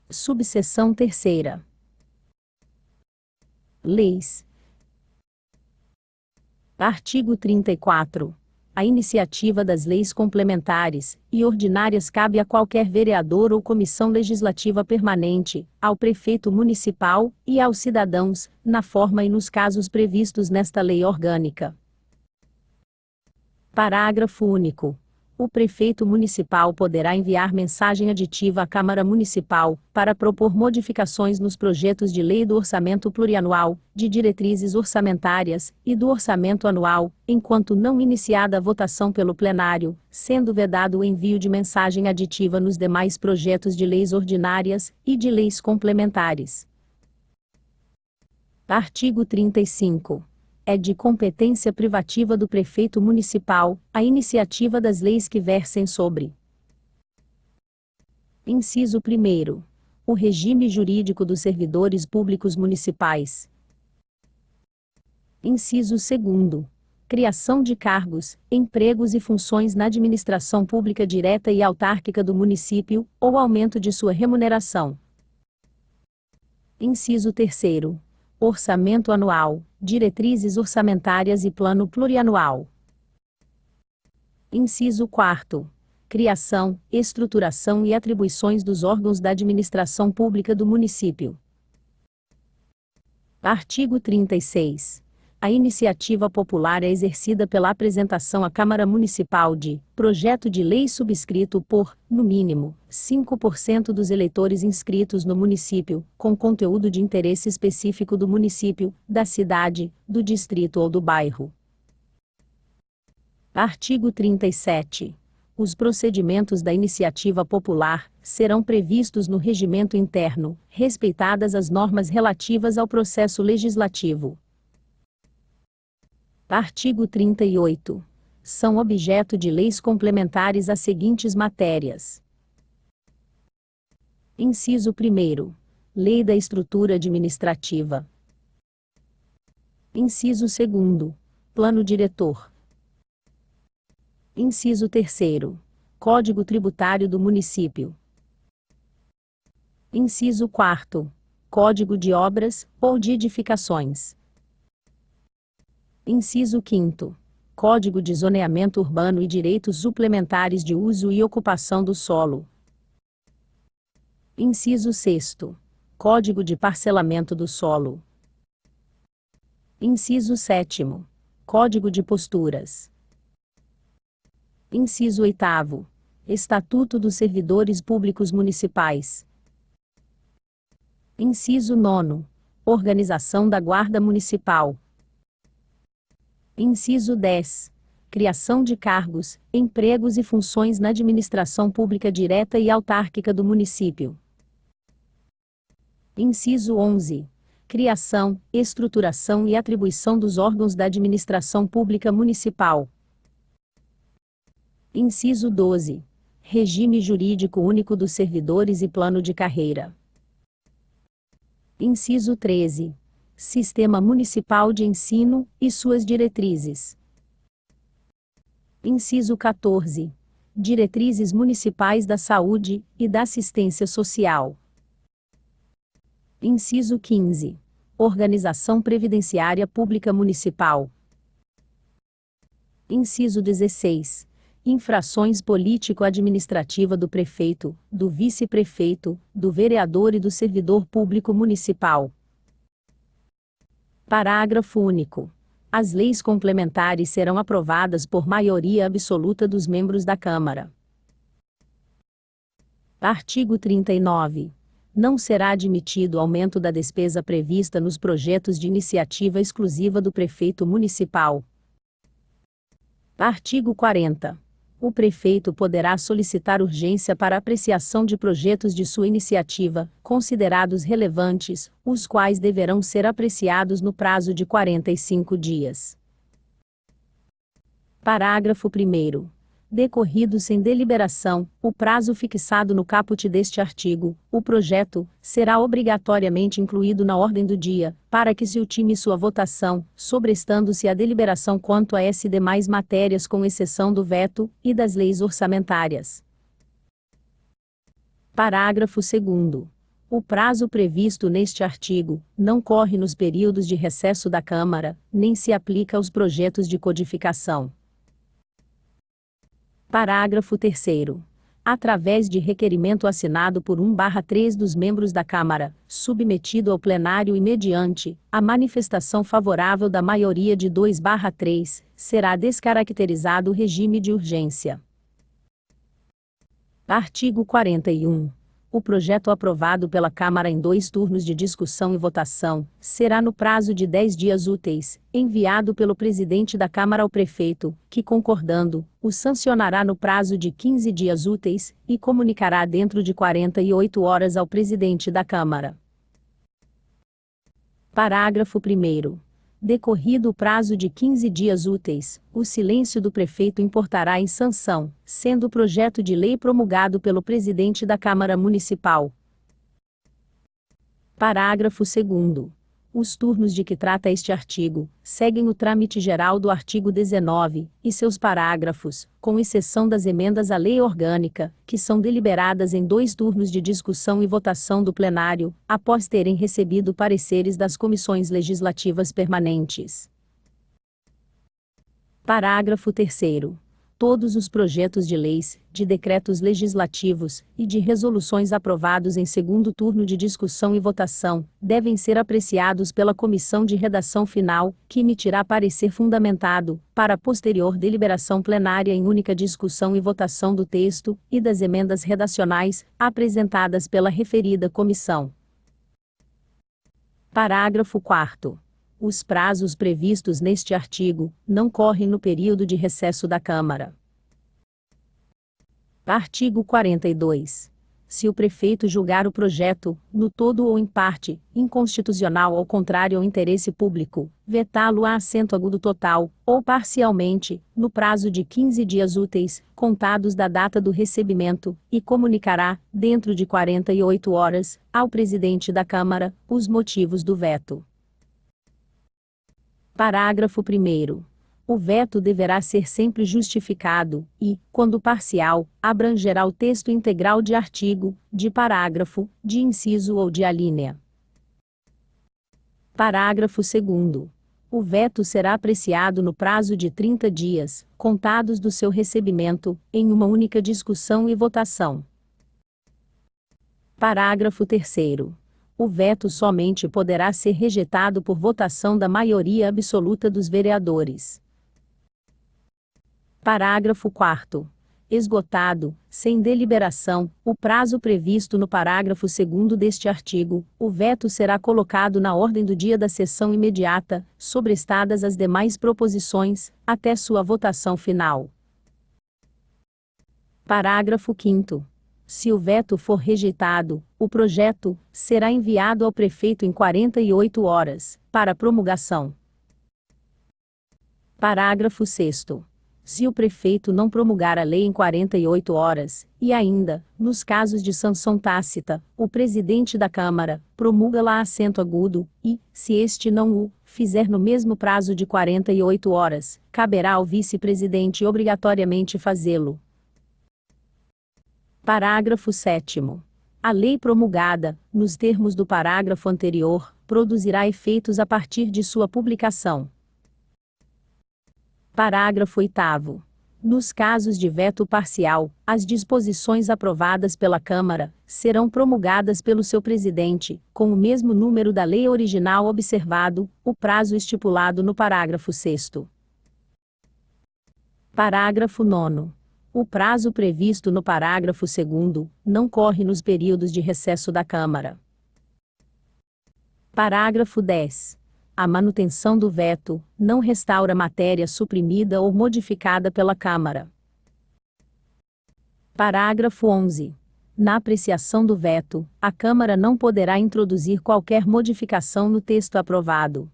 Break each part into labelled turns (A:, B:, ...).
A: Subseção 3ª. Leis. Artigo 34. A iniciativa das leis complementares e ordinárias cabe a qualquer vereador ou comissão legislativa permanente, ao prefeito municipal e aos cidadãos, na forma e nos casos previstos nesta lei orgânica. Parágrafo único. O prefeito municipal poderá enviar mensagem aditiva à Câmara Municipal, para propor modificações nos projetos de lei do orçamento plurianual, de diretrizes orçamentárias e do orçamento anual, enquanto não iniciada a votação pelo plenário, sendo vedado o envio de mensagem aditiva nos demais projetos de leis ordinárias e de leis complementares. Artigo 35. É de competência privativa do prefeito municipal a iniciativa das leis que versem sobre: Inciso 1º. O regime jurídico dos servidores públicos municipais. Inciso 2º. Criação de cargos, empregos e funções na administração pública direta e autárquica do município, ou aumento de sua remuneração. Inciso 3º. Orçamento anual, diretrizes orçamentárias e plano plurianual. Inciso 4º. Criação, estruturação e atribuições dos órgãos da administração pública do município. Artigo 36. A iniciativa popular é exercida pela apresentação à Câmara Municipal de projeto de lei subscrito por, no mínimo, 5% dos eleitores inscritos no município, com conteúdo de interesse específico do município, da cidade, do distrito ou do bairro. Artigo 37. Os procedimentos da iniciativa popular serão previstos no regimento interno, respeitadas as normas relativas ao processo legislativo. Artigo 38. São objeto de leis complementares as seguintes matérias. Inciso 1º. Lei da Estrutura Administrativa. Inciso 2º. Plano Diretor. Inciso 3º. Código Tributário do Município. Inciso 4º. Código de Obras, ou de Edificações. Inciso 5º. Código de Zoneamento Urbano e Direitos Suplementares de Uso e Ocupação do Solo. Inciso 6º. Código de Parcelamento do Solo. Inciso 7º. Código de Posturas. Inciso 8º. Estatuto dos Servidores Públicos Municipais. Inciso 9º. Organização da Guarda Municipal. Inciso 10. Criação de cargos, empregos e funções na administração pública direta e autárquica do município. Inciso 11. Criação, estruturação e atribuição dos órgãos da administração pública municipal. Inciso 12. Regime jurídico único dos servidores e plano de carreira. Inciso 13. Sistema Municipal de Ensino e suas diretrizes. Inciso 14. Diretrizes Municipais da Saúde e da Assistência Social. Inciso 15. Organização Previdenciária Pública Municipal. Inciso 16. Infrações político-administrativa do prefeito, do vice-prefeito, do vereador e do servidor público municipal. Parágrafo único. As leis complementares serão aprovadas por maioria absoluta dos membros da Câmara. Artigo 39. Não será admitido aumento da despesa prevista nos projetos de iniciativa exclusiva do prefeito municipal. Artigo 40. O prefeito poderá solicitar urgência para apreciação de projetos de sua iniciativa, considerados relevantes, os quais deverão ser apreciados no prazo de 45 dias. Parágrafo 1º. Decorrido sem deliberação, o prazo fixado no caput deste artigo, o projeto será obrigatoriamente incluído na ordem do dia, para que se ultime sua votação, sobrestando-se a deliberação quanto a as demais matérias com exceção do veto e das leis orçamentárias. Parágrafo 2º. O prazo previsto neste artigo não corre nos períodos de recesso da Câmara, nem se aplica aos projetos de codificação. Parágrafo 3º. Através de requerimento assinado por 1/3 dos membros da Câmara, submetido ao plenário e mediante a manifestação favorável da maioria de 2/3, será descaracterizado o regime de urgência. Artigo 41. O projeto aprovado pela Câmara em 2 turnos de discussão e votação, será no prazo de 10 dias úteis, enviado pelo presidente da Câmara ao prefeito, que concordando, o sancionará no prazo de 15 dias úteis, e comunicará dentro de 48 horas ao presidente da Câmara. Parágrafo 1º. Decorrido o prazo de 15 dias úteis, o silêncio do prefeito importará em sanção, sendo o projeto de lei promulgado pelo presidente da Câmara Municipal. Parágrafo 2º. Os turnos de que trata este artigo seguem o trâmite geral do artigo 19 e seus parágrafos, com exceção das emendas à lei orgânica, que são deliberadas em 2 turnos de discussão e votação do plenário, após terem recebido pareceres das comissões legislativas permanentes. Parágrafo 3º. Todos os projetos de leis, de decretos legislativos e de resoluções aprovados em 2º turno de discussão e votação, devem ser apreciados pela comissão de redação final, que emitirá parecer fundamentado, para posterior deliberação plenária em única discussão e votação do texto e das emendas redacionais, apresentadas pela referida comissão. Parágrafo 4º. Os prazos previstos neste artigo não correm no período de recesso da Câmara. Artigo 42. Se o prefeito julgar o projeto, no todo ou em parte, inconstitucional ou contrário ao interesse público, vetá-lo-á acento agudo total, ou parcialmente, no prazo de 15 dias úteis, contados da data do recebimento, e comunicará, dentro de 48 horas, ao presidente da Câmara, os motivos do veto. Parágrafo 1º. O veto deverá ser sempre justificado e, quando parcial, abrangerá o texto integral de artigo, de parágrafo, de inciso ou de alínea. Parágrafo 2º. O veto será apreciado no prazo de 30 dias, contados do seu recebimento, em uma única discussão e votação. Parágrafo 3º. O veto somente poderá ser rejeitado por votação da maioria absoluta dos vereadores. Parágrafo 4º. Esgotado, sem deliberação, o prazo previsto no parágrafo 2º deste artigo, o veto será colocado na ordem do dia da sessão imediata, sobrestadas as demais proposições, até sua votação final. Parágrafo 5º. Se o veto for rejeitado, o projeto será enviado ao prefeito em 48 horas, para promulgação. Parágrafo 6º. Se o prefeito não promulgar a lei em 48 horas, e ainda, nos casos de sanção tácita, o presidente da Câmara promulga-la acento agudo, e, se este não o fizer no mesmo prazo de 48 horas, caberá ao vice-presidente obrigatoriamente fazê-lo. Parágrafo 7º. A lei promulgada, nos termos do parágrafo anterior, produzirá efeitos a partir de sua publicação. Parágrafo 8º. Nos casos de veto parcial, as disposições aprovadas pela Câmara serão promulgadas pelo seu presidente, com o mesmo número da lei original observado o prazo estipulado no parágrafo 6º. Parágrafo 9º. O prazo previsto no parágrafo 2º não corre nos períodos de recesso da Câmara. Parágrafo 10. A manutenção do veto não restaura matéria suprimida ou modificada pela Câmara. Parágrafo 11. Na apreciação do veto, a Câmara não poderá introduzir qualquer modificação no texto aprovado.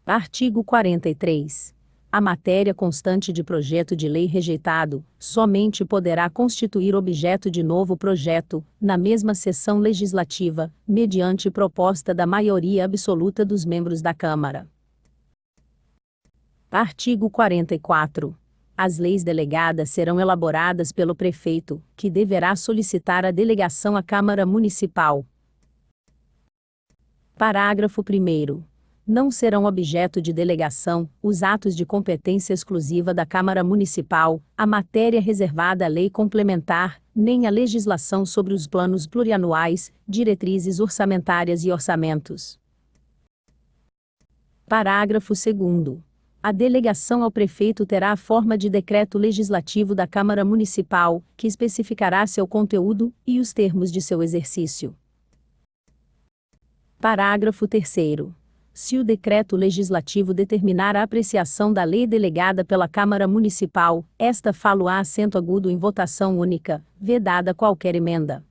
A: Artigo 43. A matéria constante de projeto de lei rejeitado somente poderá constituir objeto de novo projeto, na mesma sessão legislativa, mediante proposta da maioria absoluta dos membros da Câmara. Artigo 44. As leis delegadas serão elaboradas pelo prefeito, que deverá solicitar a delegação à Câmara Municipal. Parágrafo 1º. Não serão objeto de delegação os atos de competência exclusiva da Câmara Municipal, a matéria reservada à lei complementar, nem a legislação sobre os planos plurianuais, diretrizes orçamentárias e orçamentos. Parágrafo 2º. A delegação ao prefeito terá a forma de decreto legislativo da Câmara Municipal, que especificará seu conteúdo e os termos de seu exercício. Parágrafo 3º. Se o decreto legislativo determinar a apreciação da lei delegada pela Câmara Municipal, esta fá-lo-á acento agudo em votação única, vedada qualquer emenda.